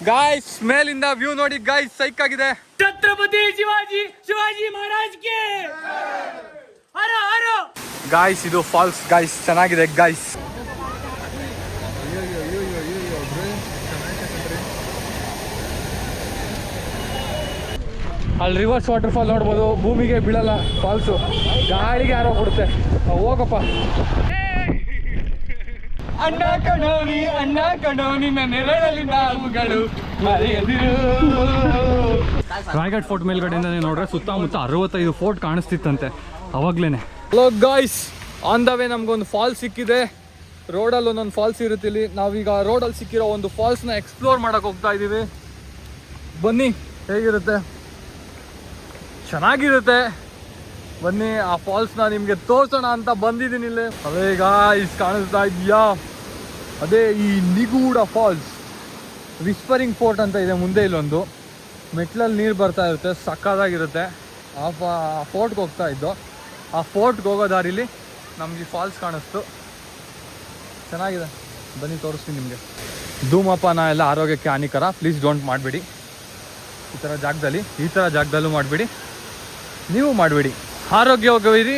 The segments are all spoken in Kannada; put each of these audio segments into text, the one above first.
ಗಾಯ್ಸ್ ಮೇಲಿಂದ ವ್ಯೂ ನೋಡಿ ಗಾಯ್ಸ್ ಸೈಕ್ ಆಗಿದೆ. ಛತ್ರಪತಿ ಶಿವಾಜಿ ಮಹಾರಾಜ್ ಗೆ ಹರ ಹರ. ಗಾಯ್ಸ್ ಇದು ಫಾಲ್ಸ್ ಗಾಯ್ಸ್, ಚೆನ್ನಾಗಿದೆ ಗಾಯ್ಸ್. ಅಲ್ಲಿ ರಿವರ್ಸ್ ವಾಟರ್ ಫಾಲ್ ನೋಡ್ಬೋದು, ಭೂಮಿಗೆ ಬೀಳಲ್ಲ ಫಾಲ್ಸು, ಗಾಳಿಗೆ ಯಾರೋ ಕೊಡುತ್ತೆ. ಹೋಗಪ್ಪ. ಅಣ್ಣ ಕಣೋನಿ ನನ್ನ ನೆರಳಲ್ಲಿ ನಾವುಗಳು ಮರೆಯದಿರು. ರಾಯಗಢ ಫೋರ್ಟ್ ಮೇಲ್ಗಡೆಯಿಂದ ನೋಡ್ರೆ ಸುತ್ತಮುತ್ತ 65 ಫೋರ್ಟ್ ಕಾಣಿಸ್ತಿತ್ತಂತೆ ಅವಾಗ್ಲೇನೆ. Hello guys, on the way ನಮ್ಗೊಂದು ಫಾಲ್ಸ್ ಸಿಕ್ಕಿದೆ. ರೋಡಲ್ಲಿ ಒಂದೊಂದು ಫಾಲ್ಸ್ ಇರುತ್ತೆ ಇಲ್ಲಿ. ನಾವೀಗ ರೋಡಲ್ಲಿ ಸಿಕ್ಕಿರೋ ಒಂದು ಫಾಲ್ಸ್ನ ಎಕ್ಸ್ಪ್ಲೋರ್ ಮಾಡಕ್ಕೆ ಹೋಗ್ತಾ ಇದ್ದೀವಿ. ಬನ್ನಿ, ಹೇಗಿರುತ್ತೆ? ಚೆನ್ನಾಗಿರುತ್ತೆ, ಬನ್ನಿ ಆ ಫಾಲ್ಸ್ನ ನಿಮಗೆ ತೋರ್ಸೋಣ ಅಂತ ಬಂದಿದ್ದೀನಿ ಇಲ್ಲಿ. ಅದೇ ಗಾಯ್ಸ್ ಕಾಣಿಸ್ತಾ ಇದೆಯಾ, ಅದೇ ಈ ನಿಗೂಢ ಫಾಲ್ಸ್. ವಿಸ್ಪರಿಂಗ್ ಫೋರ್ಟ್ ಅಂತ ಇದೆ ಮುಂದೆ, ಇಲ್ಲೊಂದು ಮೆಟ್ಲಲ್ಲಿ ನೀರು ಬರ್ತಾ ಇರುತ್ತೆ, ಸಕ್ಕದಾಗಿರುತ್ತೆ. ಆ ಫೋರ್ಟ್ಗೆ ಹೋಗ್ತಾ ಇದ್ದೋ, ಆ ಫೋರ್ಟ್ಗೆ ಹೋಗೋ ದಾರಿಲಿ ನಮಗೆ ಫಾಲ್ಸ್ ಕಾಣಿಸ್ತು. ಚೆನ್ನಾಗಿದೆ, ಬನ್ನಿ ತೋರಿಸ್ತೀನಿ ನಿಮಗೆ. ಧೂಮಪಾನ ಎಲ್ಲ ಆರೋಗ್ಯಕ್ಕೆ ಹಾನಿಕರ, ಪ್ಲೀಸ್ ಡೋಂಟ್ ಮಾಡಬೇಡಿ. ಈ ಥರ ಜಾಗದಲ್ಲೂ ಮಾಡಬೇಡಿ, ನೀವು ಮಾಡಬೇಡಿ. ಆರೋಗ್ಯವಾಗಿರಿ,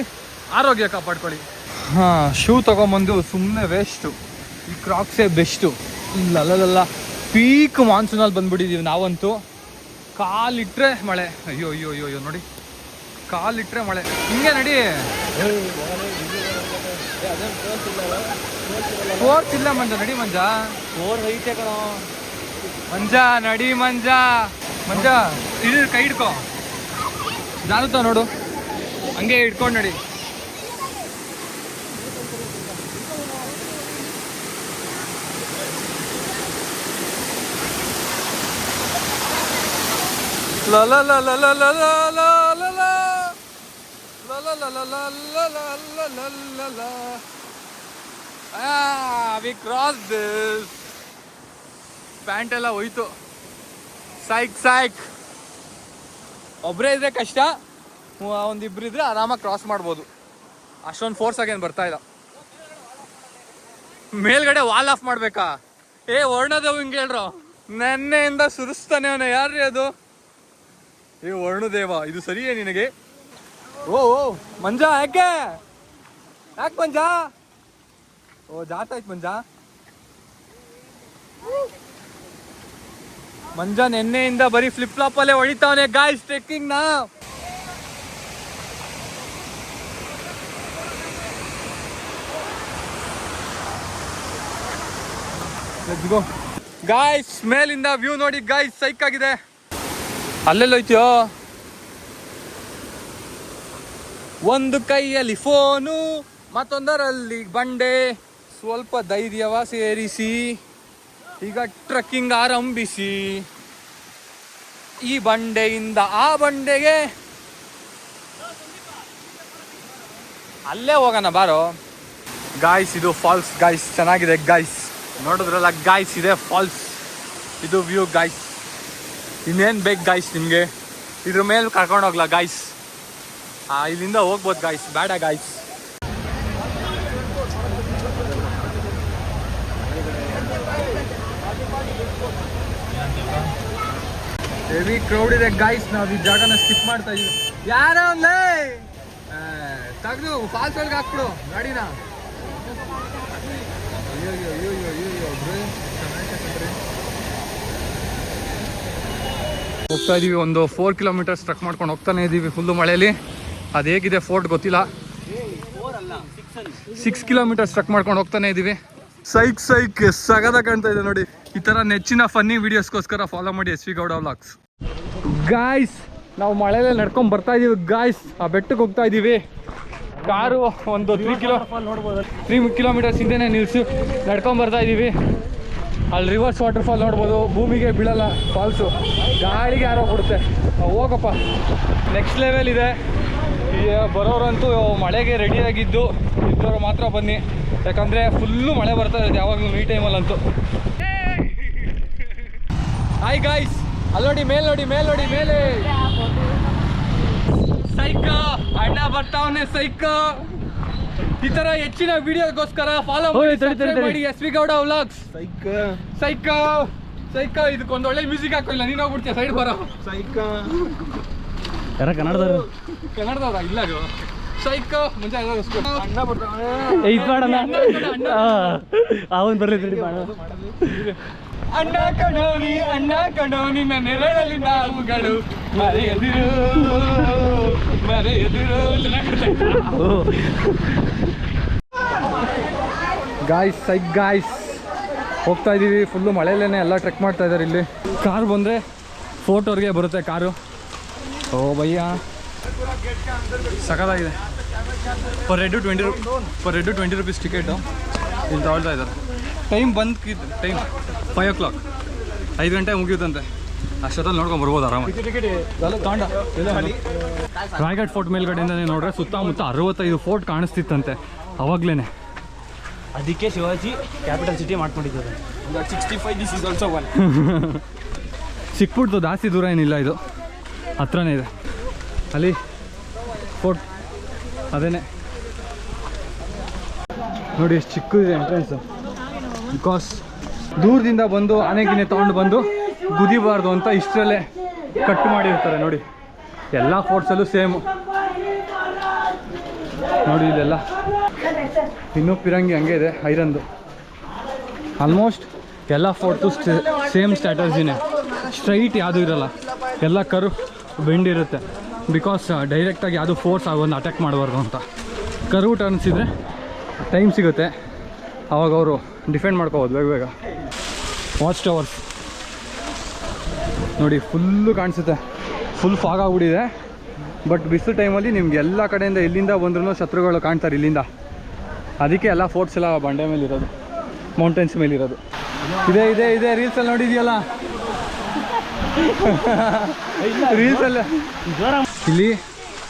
ಆರೋಗ್ಯ ಕಾಪಾಡ್ಕೊಳ್ಳಿ. ಹಾಂ, ಶೂ ತೊಗೊಂಬಂದು ಸುಮ್ಮನೆ ವೇಸ್ಟು, ಈ ಕ್ರಾಕ್ಸೇ ಬೆಸ್ಟು. ಇಲ್ಲಲ್ಲ, ಪೀಕ್ ಮಾನ್ಸೂನಲ್ಲಿ ಬಂದ್ಬಿಟ್ಟಿದ್ದೀವಿ ನಾವಂತೂ. ಕಾಲಿಟ್ರೆ ಮಳೆ, ಅಯ್ಯೋ ಅಯ್ಯೋ ಅಯ್ಯೋ ಅಯ್ಯೋ ನೋಡಿ, ಕಾಲಿಟ್ರೆ ಮಳೆ. ಹಿಂಗೆ ನಡಿ, ಫೋರ್ತ್ ಇಲ್ಲ ಮಂಜ, ನಡಿ ಮಂಜ. ಫೋರ್ ಐತೆ ಕಣೋ ಮಂಜ, ನಡಿ ಮಂಜ. ಇದು ಕೈ ಹಿಡ್ಕೊ, ಜಾನುತ್ತಾ ನೋಡು, ಹಂಗೆ ಹಿಡ್ಕೊಂಡು ನಡಿ. V cross this. ಪ್ಯಾಂಟ್ ಎಲ್ಲ ಹೋಯ್ತು. ಸೈಕ್ ಒಬ್ಬರೇ ಇದ್ರೆ ಕಷ್ಟ, ಒಂದಿಬ್ರು ಇದ್ರೆ ಆರಾಮಾಗಿ ಕ್ರಾಸ್ ಮಾಡ್ಬೋದು. ಅಷ್ಟೊಂದು ಫೋರ್ಸ್ ಆಗೇನು ಬರ್ತಾ ಇಲ್ಲ. ಮೇಲ್ಗಡೆ ವಾಲ್ ಆಫ್ ಮಾಡ್ಬೇಕಾ? ವರ್ಣದೇವ್ ಹಿಂಗೆ ಹೇಳ್ರು, ನೆನ್ನೆಯಿಂದ ಸುರಿಸ್ತಾನೆ ಅವನ. ಯಾರ್ರೀ ಅದು? ವರ್ಣದೇವ, ಇದು ಸರಿಯೇ ನಿನಗೆ? ಓ ಮಂಜ, ಯಾಕೆ ಮಂಜ? ಜಾತಾಯ್ತು ಮಂಜ ನೆನ್ನೆಯಿಂದ ಬರೀ ಫ್ಲಿಪ್ ಫ್ಲಾಪ್ ಅಲ್ಲೇ ಹೊಡಿತಾವನೆ ಗಾಯ್ಸ್ ಟ್ರೆಕ್ಕಿಂಗ್ ನ. ಗಾಯ್ಸ್ ಮೇಲಿಂದ ವ್ಯೂ ನೋಡಿ ಗಾಯ್ಸ್, ಸೈಕ್ ಆಗಿದೆ. ಅಲ್ಲೆಲ್ಲೋಯ್ತೀಯೋ, ಒಂದು ಕೈಯಲ್ಲಿ ಫೋನು, ಮತ್ತೊಂದರಲ್ಲಿ ಬಂಡೆ. ಸ್ವಲ್ಪ ಧೈರ್ಯವ ಸೇರಿಸಿ ಈಗ ಟ್ರೆಕ್ಕಿಂಗ್ ಆರಂಭಿಸಿ. ಈ ಬಂಡೆಯಿಂದ ಆ ಬಂಡೆಗೆ ಅಲ್ಲೇ ಹೋಗೋಣ ಬಾರೋ. ಗಾಯ್ಸ್ ಇದು ಫಾಲ್ಸ್ ಗಾಯ್ಸ್, ಚೆನ್ನಾಗಿದೆ ಗಾಯ್ಸ್. ನೋಡಿದ್ರಲ್ಲ ಗಾಯ್ಸ್, ಇದೆ ಫಾಲ್ಸ್, ಇದು ವ್ಯೂ ಗಾಯ್ಸ್. ಇನ್ನೇನು ಬೇಕು ಗಾಯ್ಸ್ ನಿಮಗೆ? ಇದ್ರ ಮೇಲೆ ಕರ್ಕೊಂಡು ಹೋಗ್ಲಾ ಗಾಯ್ಸ್? ಇಲ್ಲಿಂದ ಹೋಗ್ಬೋದು ಗಾಯ್ಸ್, ಬೇಡ ಗಾಯ್ಸ್. ಹೆವಿ ಕ್ರೌಡ್ ಇದೆ ಗಾಯ್ಸ್. ನಾವು ಈ ಜಾಗನ ಸ್ಕಿಪ್ ಮಾಡ್ತಾ ಇದೀವಿ. ಯಾರೋ ತೆಗೆದು ಫಾಲ್ಸ್ ಒಳಗೆ ಹಾಕ್ಬಿಡು ಗಾಡಿನ. ಹೋಗ್ತಾ ಇದೀವಿ, ಒಂದು 4 ಕಿಲೋಮೀಟರ್ಸ್ ಟ್ರಕ್ ಮಾಡ್ಕೊಂಡು ಹೋಗ್ತಾನೆ ಇದೀವಿ ಫುಲ್ಲು ಮಳೆಯಲ್ಲಿ. ಅದು ಹೇಗಿದೆ ಫೋರ್ಟ್ ಗೊತ್ತಿಲ್ಲ. 6 ಕಿಲೋಮೀಟರ್ಸ್ ಟ್ರಕ್ ಮಾಡ್ಕೊಂಡು ಹೋಗ್ತಾನೆ ಇದೀವಿ. ಸೈಕ್ ಸಗದ ಕಾಣ್ತಾ ಇದೆ ನೋಡಿ. ಈ ಥರ ನೆಚ್ಚಿನ ಫನ್ನಿ ವಿಡಿಯೋಸ್ಗೋಸ್ಕರ ಫಾಲೋ ಮಾಡಿ SV ಗೌಡ ವ್ಲಾಗ್ಸ್. ಗಾಯ್ಸ್ ನಾವು ಮಳೆಯಲ್ಲಿ ನಡ್ಕೊಂಡು ಬರ್ತಾ ಇದೀವಿ ಗಾಯ್ಸ್. ಆ ಬೆಟ್ಟಕ್ಕೆ ಹೋಗ್ತಾ ಇದೀವಿ. ಕಾರು ಒಂದು 3 ಕಿಲೋಮೀಟರ್ಸ್ ಹಿಂದೆನೇ ನಿಲ್ಲಿಸಿ ನಡ್ಕೊಂಡು ಬರ್ತಾ ಇದೀವಿ. ಅಲ್ಲಿ ರಿವರ್ಸ್ ವಾಟರ್ ಫಾಲ್ ನೋಡ್ಬೋದು, ಭೂಮಿಗೆ ಬೀಳಲ್ಲ ಫಾಲ್ಸು, ಗಾಳಿಗೆ ಯಾರೋ ಕೊಡುತ್ತೆ. ಹೋಗಪ್ಪ, ನೆಕ್ಸ್ಟ್ ಲೆವೆಲ್ ಇದೆ. ಬರೋರಂತೂ ಮಳೆಗೆ ರೆಡಿಯಾಗಿದ್ದು ಇದ್ದವರು ಮಾತ್ರ ಬನ್ನಿ, ಯಾಕಂದರೆ ಫುಲ್ಲು ಮಳೆ ಬರ್ತಾ ಇದೆ ಯಾವಾಗಲೂ ಈ ಟೈಮಲ್ಲಂತೂ. ಹಾಯ್ ಗಾಯ್ಸ್, ಅಲ್ಲಿ ನೋಡಿ, ಮೇಲೆ ಸೈಕ ಅಣ್ಣ ಬರ್ತಾವನೆ. ಸೈಕ ಈ ತರ ಹೆಚ್ಚಿನ ವಿಡಿಯೋಗೋಸ್ಕರ ಫಾಲೋ ಮಾಡಿ S V Gowda vlogs. Psycho ಇದಕ್ಕೊಂದು ಒಳ್ಳೆ ಮ್ಯೂಸಿಕ್ ಹಾಕಿಲ್ಲ, ನೀನು ಹೋಗ್ಬಿಡ್ತೀಯ ಸೈಡ್ ಬರೋ. ಯಾರ ಕನ್ನಡದವ್ರ ಇಲ್ಲ ಸೈಕೋ ಮುಂಚೆ ಅವನ್ ಬರ್ಲಿ ಅಣ್ಣ ಕಣೋನಿ ನನ್ನ ನೆರಳಲ್ಲಿ ನಾವುಗಳು ಮರೆಯದಿರು. ಗಾಯ್ಸ್ ಹೋಗ್ತಾ ಇದೀವಿ. ಫುಲ್ಲು ಮಳೆಯಲ್ಲೇ ಎಲ್ಲ ಟ್ರೆಕ್ ಮಾಡ್ತಾ ಇದ್ದಾರೆ. ಇಲ್ಲಿ ಕಾರ್ ಬಂದರೆ 4 ಬರುತ್ತೆ ಕಾರು. ಓ ಭಯ್ಯ ಸಖತ್ತಾಗಿದೆ. ಪರ್ ಹೆಡ್ 20 ರೂಪೀಸ್ ಟಿಕೆಟು ಇಲ್ಲಿ ತಗೊಳ್ತಾ ಇದ್ದಾರೆ. ಟೈಮ್ ಟೈಮ್ 5 o'clock, 5 ಗಂಟೆ ಮುಗಿಯುತ್ತಂತೆ. ಅಷ್ಟೊತ್ತಲ್ಲಿ ನೋಡ್ಕೊಂಡು ಬರ್ಬೋದು ಆರಾಮಾಗಿ. ರಾಯ್ಗಢ್ ಫೋರ್ಟ್ ಮೇಲ್ಗಡೆಯಿಂದನೇ ನೋಡ್ರೆ ಸುತ್ತಮುತ್ತ 65 ಫೋರ್ಟ್ ಕಾಣಿಸ್ತಿತ್ತಂತೆ ಅವಾಗ್ಲೇ. ಅದಕ್ಕೆ ಶಿವಾಜಿ ಕ್ಯಾಪಿಟಲ್ ಸಿಟಿ ಮಾಡ್ಕೊಂಡಿದ್ದಾರೆ. 65 this is also one. ಸಿಕ್ಬಿಡ್ತು, ಜಾಸ್ತಿ ದೂರ ಏನಿಲ್ಲ, ಇದು ಹತ್ರನೇ ಇದೆ. ಅಲ್ಲಿ ಫೋರ್ಟ್ ಅದೇನೆ ನೋಡಿ ಎಷ್ಟು ಚಿಕ್ಕದಿದೆ ಎಂಟ್ರೆನ್ಸು. ಬಿಕಾಸ್ ದೂರದಿಂದ ಬಂದು ಆನೆಗಿನೇ ತೊಗೊಂಡು ಬಂದು ಗುದಿಬಾರ್ದು ಅಂತ ಇಷ್ಟರಲ್ಲೇ ಕಟ್ ಮಾಡಿರ್ತಾರೆ. ನೋಡಿ ಎಲ್ಲ ಫೋರ್ಟ್ಸಲ್ಲೂ ಸೇಮು. ನೋಡಿ ಇಲ್ಲೆಲ್ಲ ಇನ್ನೂ ಪಿರಂಗಿ ಹಂಗೆ ಇದೆ, ಐರನ್ದು. ಆಲ್ಮೋಸ್ಟ್ ಎಲ್ಲ ಫೋರ್ಟು ಸೇಮ್ ಸ್ಟ್ರಾಟಜಿನೇ, ಸ್ಟ್ರೈಟ್ ಯಾವುದೂ ಇರೋಲ್ಲ, ಎಲ್ಲ ಬೆಂಡ್ ಇರುತ್ತೆ. ಬಿಕಾಸ್ ಡೈರೆಕ್ಟಾಗಿ ಯಾವುದು ಫೋರ್ಸ್ ಆಗೊಂದು ಅಟ್ಯಾಕ್ ಮಾಡಬಾರ್ದು ಅಂತ. ಕರ್ವ್ ಟರ್ನ್ಸ್ ಇದ್ದರೆ ಟೈಮ್ ಸಿಗುತ್ತೆ, ಆವಾಗ ಅವರು ಡಿಫೆಂಡ್ ಮಾಡ್ಕೋಬೋದು ಬೇಗ. ವಾಚ್ ಟವರ್ಸ್ ನೋಡಿ ಫುಲ್ಲು ಕಾಣಿಸುತ್ತೆ, ಫುಲ್ ಫಾಗ್ ಆಗಿಬಿಟ್ಟಿದೆ. ಬಟ್ ಬಿಸಿಲು ಟೈಮಲ್ಲಿ ನಿಮ್ಗೆ ಎಲ್ಲ ಕಡೆಯಿಂದ ಎಲ್ಲಿಂದ ಬಂದ್ರೂ ಶತ್ರುಗಳು ಕಾಣ್ತಾರೆ ಇಲ್ಲಿಂದ. ಅದಕ್ಕೆ ಎಲ್ಲ ಫೋರ್ಟ್ಸ್ ಎಲ್ಲ ಬಂಡೆ ಮೇಲಿರೋದು, ಮೌಂಟೇನ್ಸ್ ಮೇಲಿರೋದು. ಇದೆ ರೀಲ್ಸಲ್ಲಿ ನೋಡಿದೆಯಲ್ಲ, ರೀಲ್ಸಲ್ಲಿ. ಇಲ್ಲಿ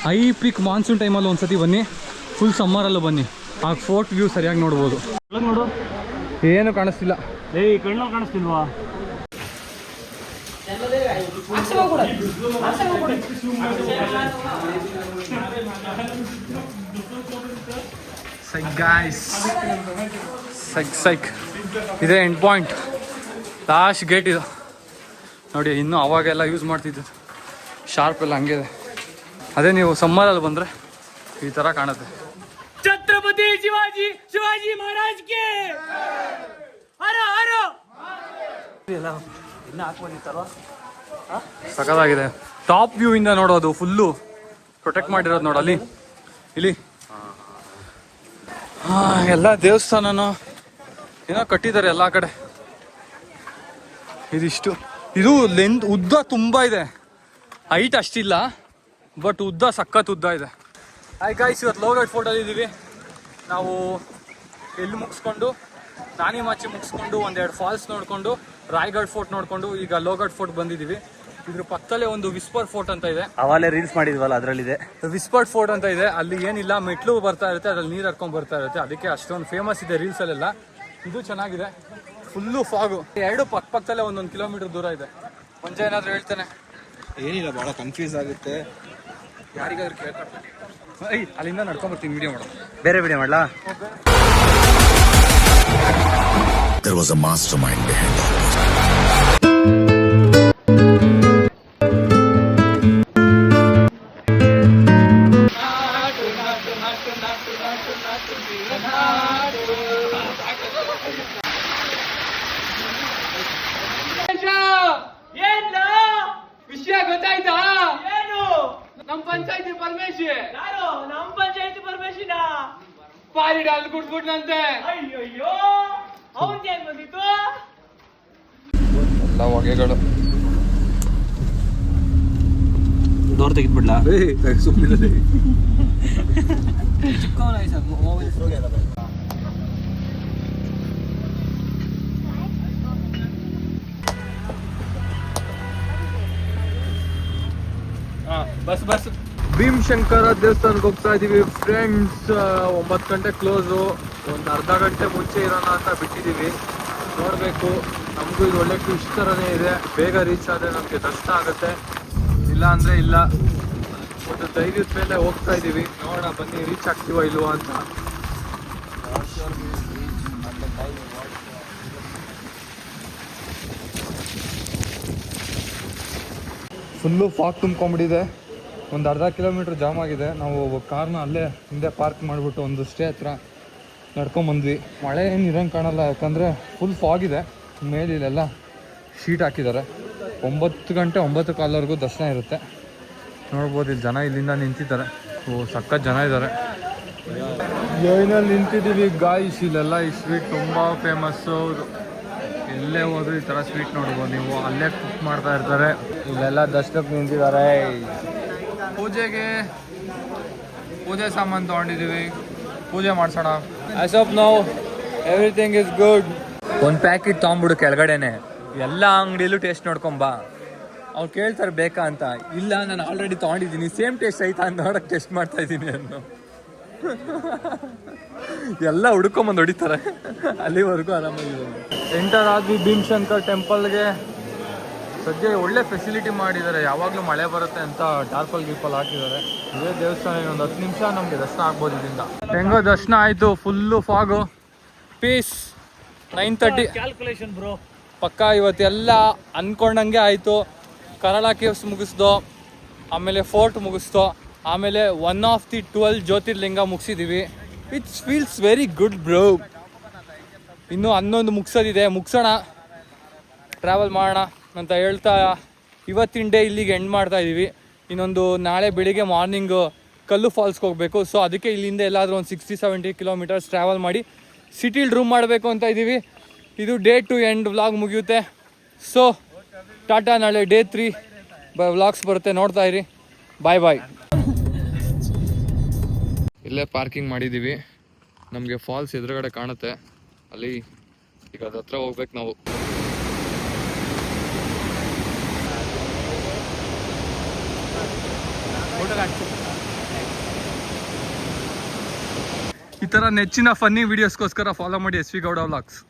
ಹೈ ಪೀಕ್ ಮಾನ್ಸೂನ್ ಟೈಮಲ್ಲಿ ಒಂದ್ಸತಿ ಬನ್ನಿ, ಫುಲ್ ಸಮ್ಮರಲ್ಲೂ ಬನ್ನಿ, ಆಗ ಫೋರ್ಟ್ ವ್ಯೂ ಸರಿಯಾಗಿ ನೋಡ್ಬೋದು. ನೋಡು ಏನು ಕಾಣಿಸ್ತಿಲ್ಲ. ಕಣ್ಣು ಕಾಣಿಸ್ತಿಲ್ವಾ? ಸೈಕ್ ಇದೆ ಎಂಡ್ ಪಾಯಿಂಟ್, ಲಾಸ್ಟ್ ಗೇಟ್ ಇದು ನೋಡಿ. ಇನ್ನೂ ಅವಾಗೆಲ್ಲ ಯೂಸ್ ಮಾಡ್ತಿದ್ದು ಶಾರ್ಪ್ ಎಲ್ಲ ಹಂಗೆ ಇದೆ. ಅದೇ ನೀವು ಸಮ್ಮರಲ್ಲಿ ಬಂದರೆ ಈ ಥರ ಕಾಣುತ್ತೆ. ಛತ್ರಪತಿ ಶಿವಾಜಿ ಮಹಾರಾಜ್ ಗೆ ಸಖತ್ತಾಗಿದೆ. ಟಾಪ್ ವ್ಯೂ ಇಂದ ನೋಡೋದು, ಫುಲ್ಲು ಪ್ರೊಟೆಕ್ಟ್ ಮಾಡಿರೋದು ನೋಡು ಅಲ್ಲಿ. ಇಲ್ಲಿ ಎಲ್ಲ ದೇವಸ್ಥಾನನೂ ಏನೋ ಕಟ್ಟಿದ್ದಾರೆ ಎಲ್ಲ ಕಡೆ. ಇದು ಲೆಂತ್ ಉದ್ದ ತುಂಬ ಇದೆ, ಹೈಟ್ ಅಷ್ಟಿಲ್ಲ, ಬಟ್ ಉದ್ದ ಸಖತ್ ಉದ್ದ ಇದೆ. ಹಾಯ್ ಗಾಯ್ಸ್, ಇವತ್ತು ಲೋಗಢ್ ಫೋರ್ಟಲ್ಲಿ ಇದ್ದೀವಿ ನಾವು. ಎಲ್ಲಿ ಮುಗಿಸ್ಕೊಂಡು ನಾನಿಮಾಚಿ ಮುಗಿಸ್ಕೊಂಡು 1-2 ಫಾಲ್ಸ್ ನೋಡಿಕೊಂಡು ರಾಯ್ಗಢ್ ಫೋರ್ಟ್ ನೋಡಿಕೊಂಡು ಈಗ ಲೋಗಢ್ ಫೋರ್ಟ್ ಬಂದಿದ್ದೀವಿ. ಇದ್ರ ಪಕ್ಕದಲ್ಲೇ ಒಂದು ವಿಸ್ಪರ್ ಫೋರ್ಟ್ ಅಂತ ಇದೆ, ಅವಾಗಲೇ ರೀಲ್ಸ್ ಮಾಡಿದ್ವಲ್ಲ ಅದರಲ್ಲಿದೆ. ವಿಸ್ಪರ್ಡ್ ಫೋರ್ಟ್ ಅಂತ ಇದೆ. ಅಲ್ಲಿ ಏನಿಲ್ಲ, ಮೆಟ್ಲು ಬರ್ತಾ ಇರುತ್ತೆ, ಅದ್ರಲ್ಲಿ ನೀರು ಹರ್ಕೊಂಡು ಬರ್ತಾ ಇರುತ್ತೆ, ಅದಕ್ಕೆ ಅಷ್ಟೊಂದು ಫೇಮಸ್ ಇದೆ ರೀಲ್ಸಲ್ಲೆಲ್ಲ. ಇದು ಚೆನ್ನಾಗಿದೆ, ಫುಲ್ಲು ಫಾಗು. 2 ಪಕ್ಕದಲ್ಲೇ 1 ಕಿಲೋಮೀಟರ್ ದೂರ ಇದೆ. ಮುಂಚೆ ಏನಾದರೂ ಹೇಳ್ತಾನೆ ಏನಿಲ್ಲ, ಭಾಳ ಕನ್ಫ್ಯೂಸ್ ಆಗುತ್ತೆ. ಯಾರಿಗಾದ್ರೂ ಕೇಳ್ಕೊಡ್ತೀನಿ, ಅಲ್ಲಿಂದ ನಡ್ಕೊಂಬರ್ತೀನಿ, ವಿಡಿಯೋ ಮಾಡೋದು. ಬೇರೆ ವಿಡಿಯೋ ಮಾಡಲಾ? There was a mastermind behind all this. ವಿಷಯ ಗೊತ್ತಾಯ್ತಾ? ಏನು? ನಮ್ಮ ಪಂಚಾಯತಿ ಪರಮೇಶಿ ಪಾಲಿಡ ಅಲ್ಲಿ ಗುಡ್ಬಿಟ್ನಂತೆ. ಅಯ್ಯಯ್ಯೋ, ಅವನ್ಗೆ ಏನ್ ಬಂದಿತ್ತು? ಎಲ್ಲ ಹೊಗೆಗಳು. ಡೋರ್ ತೆಗೆದ್ಬಿಡ್ಲಾ? ಸುಮ್ಮನೆ ಬಸ್ ಭೀಮಶಂಕರ ದೇವಸ್ಥಾನಕ್ಕೆ ಹೋಗ್ತಾ ಇದೀವಿ ಫ್ರೆಂಡ್ಸ್. 9 ಗಂಟೆ ಕ್ಲೋಸು. ಒಂದು ಅರ್ಧ ಗಂಟೆ ಮುಂಚೆ ಇರೋಣ ಅಂತ ಬಿಟ್ಟಿದ್ದೀವಿ. ನೋಡಬೇಕು, ನಮಗೂ ಇದು ಒಳ್ಳೆ ಟ್ವಿಸ್ಟ್ ಥರನೇ ಇದೆ. ಬೇಗ ರೀಚ್ ಆದರೆ ನಮಗೆ ಕಷ್ಟ ಆಗುತ್ತೆ, ಇಲ್ಲ ಅಂದರೆ ಇಲ್ಲ. ಒಂದು ಧೈರ್ಯದ ಮೇಲೆ ಹೋಗ್ತಾ ಇದ್ದೀವಿ, ನೋಡೋಣ ಬನ್ನಿ ರೀಚ್ ಆಗ್ತೀವ ಇಲ್ವಾ ಅಂತ. ಫುಲ್ಲು ಫಾಗ್ ತುಂಬ್ಕೊಂಡ್ಬಿಟ್ಟಿದೆ. ಒಂದು ಅರ್ಧ ಕಿಲೋಮೀಟ್ರ್ ಜಾಮ್ ಆಗಿದೆ. ನಾವು ಕಾರ್ನ ಅಲ್ಲೇ ಹಿಂದೆ ಪಾರ್ಕ್ ಮಾಡಿಬಿಟ್ಟು ಒಂದು ಸ್ಟೇ ಹತ್ರ ನಡ್ಕೊಂಬಂದ್ವಿ. ಮಳೆ ಏನು ಇರೋಂಗೆ ಕಾಣಲ್ಲ, ಯಾಕಂದರೆ ಫುಲ್ ಫಾಗ್ ಇದೆ. ಮೇಲೆ ಇಲ್ಲೆಲ್ಲ ಶೀಟ್ ಹಾಕಿದ್ದಾರೆ. 9 ಗಂಟೆ 9 ಕಾಲವರೆಗೂ ದರ್ಶನ ಇರುತ್ತೆ. ನೋಡ್ಬೋದು ಇಲ್ಲಿ ಜನ ಇಲ್ಲಿಂದ ನಿಂತಿದ್ದಾರೆ. ಸಖತ್ ಜನ ಇದ್ದಾರೆ. ಲೈನಲ್ಲಿ ನಿಂತಿದ್ದೀವಿ ಗಾಯ್ಸ್. ಇಲ್ಲೆಲ್ಲ ಈ ಸ್ವೀಟ್ ತುಂಬ ಫೇಮಸ್ಸು. ಎಲ್ಲೇ ಹೋದ್ರು ಈ ಥರ ಸ್ವೀಟ್ ನೋಡ್ಬೋದು ನೀವು. ಅಲ್ಲೇ ಕುಕ್ ಮಾಡ್ತಾ ಇರ್ತಾರೆ. ಇಲ್ಲೆಲ್ಲ ದರ್ಶನಕ್ಕೆ ನಿಂತಿದ್ದಾರೆ. ಪೂಜೆ ಸಾಮಾನು ತೊಗೊಂಡಿದ್ದೀವಿ, ಪೂಜೆ ಮಾಡ್ಸೋಣ. As of now everything is good. ಒಂದು ಪ್ಯಾಕೆಟ್ ತೊಗೊಂಬಿಡು ಕೆಳಗಡೆನೆ, ಎಲ್ಲ ಅಂಗಡಿಯಲ್ಲೂ ಟೇಸ್ಟ್ ನೋಡ್ಕೊಂಬಾ. ಅವ್ರು ಕೇಳ್ತಾರೆ ಬೇಕಾ ಅಂತ. ಇಲ್ಲ ನಾನು ಆಲ್ರೆಡಿ ತೊಗೊಂಡಿದ್ದೀನಿ, ಸೇಮ್ ಟೇಸ್ಟ್ ಐತಾ ಅಂತ ನೋಡೋಕೆ ಟೆಸ್ಟ್ ಮಾಡ್ತಾ ಇದ್ದೀನಿ ಅನ್ನೋ. ಎಲ್ಲ ಹುಡ್ಕೊಂಬಂದು ಹೊಡಿತಾರೆ. ಅಲ್ಲಿವರೆಗೂ ಆರಾಮಾಗಿದೆ. ಎಂಟರ್ ಆದ್ವಿ ಭೀಮಶಂಕರ್ ಟೆಂಪಲ್ಗೆ. ಸದ್ಯ ಒಳ್ಳೆ ಫೆಸಿಲಿಟಿ ಮಾಡಿದ್ದಾರೆ. ಯಾವಾಗಲೂ ಮಳೆ ಬರುತ್ತೆ ಅಂತ ಟಾರ್ಪಲ್ ಗೀಪಲ್ ಹಾಕಿದ್ದಾರೆ. ಇದೇ ದೇವಸ್ಥಾನ ಇನ್ನೊಂದು 10 ನಿಮಿಷ ನಮಗೆ ದರ್ಶನ ಆಗ್ಬೋದು ಇದರಿಂದ. ಹೆಂಗೋ ದರ್ಶನ ಆಯಿತು. Full fog. Peace. 9:30 calculation bro. ಪಕ್ಕ ಇವತ್ತೆಲ್ಲ ಅಂದ್ಕೊಂಡಂಗೆ ಆಯಿತು. ಕರಾಳ ಕೇವ್ಸ್ ಮುಗಿಸ್ದೋ, ಆಮೇಲೆ ಫೋರ್ಟ್ ಮುಗಿಸ್ದೋ, ಆಮೇಲೆ 1 ಆಫ್ ದಿ 12 ಜ್ಯೋತಿರ್ಲಿಂಗ ಮುಗಿಸಿದ್ದೀವಿ. It's feels very good bro. ಇನ್ನೂ 11 ಮುಗಿಸೋದಿದೆ, ಮುಗಿಸೋಣ, ಟ್ರಾವೆಲ್ ಮಾಡೋಣ ಅಂತ ಹೇಳ್ತಾ ಇವತ್ತಿನ ಡೇ ಇಲ್ಲಿಗೆ ಎಂಡ್ ಮಾಡ್ತಾ ಇದ್ದೀವಿ. ಇನ್ನೊಂದು ನಾಳೆ ಬೆಳಿಗ್ಗೆ ಮಾರ್ನಿಂಗು ಕಲ್ಲು ಫಾಲ್ಸ್ಗೆ ಹೋಗಬೇಕು. ಸೊ ಅದಕ್ಕೆ ಇಲ್ಲಿಂದ ಎಲ್ಲಾದರೂ ಒಂದು 60-70 ಕಿಲೋಮೀಟರ್ಸ್ ಟ್ರಾವೆಲ್ ಮಾಡಿ ಸಿಟಿಲಿ ರೂಮ್ ಮಾಡಬೇಕು ಅಂತ ಇದ್ದೀವಿ. ಇದು ಡೇ 2 ಎಂಡ್ ವ್ಲಾಗ್ ಮುಗಿಯುತ್ತೆ. ಸೊ ಟಾಟಾ. ನಾಳೆ ಡೇ 3 ವ್ಲಾಗ್ಸ್ ಬರುತ್ತೆ, ನೋಡ್ತಾ ಇರಿ. ಬಾಯ್ ಬಾಯ್. ಇಲ್ಲೇ ಪಾರ್ಕಿಂಗ್ ಮಾಡಿದ್ದೀವಿ. ನಮಗೆ ಫಾಲ್ಸ್ ಎದುರುಗಡೆ ಕಾಣುತ್ತೆ ಅಲ್ಲಿ. ಈಗ ಅದ್ರ ಹತ್ರ ಹೋಗ್ಬೇಕು ನಾವು. ಈ ಥರ ನೆಚ್ಚಿನ ಫನ್ನಿ ವೀಡಿಯೋಸ್ಗೋಸ್ಕರ ಫಾಲೋ ಮಾಡಿ SV ಗೌಡ ವ್ಲಾಗ್ಸ್.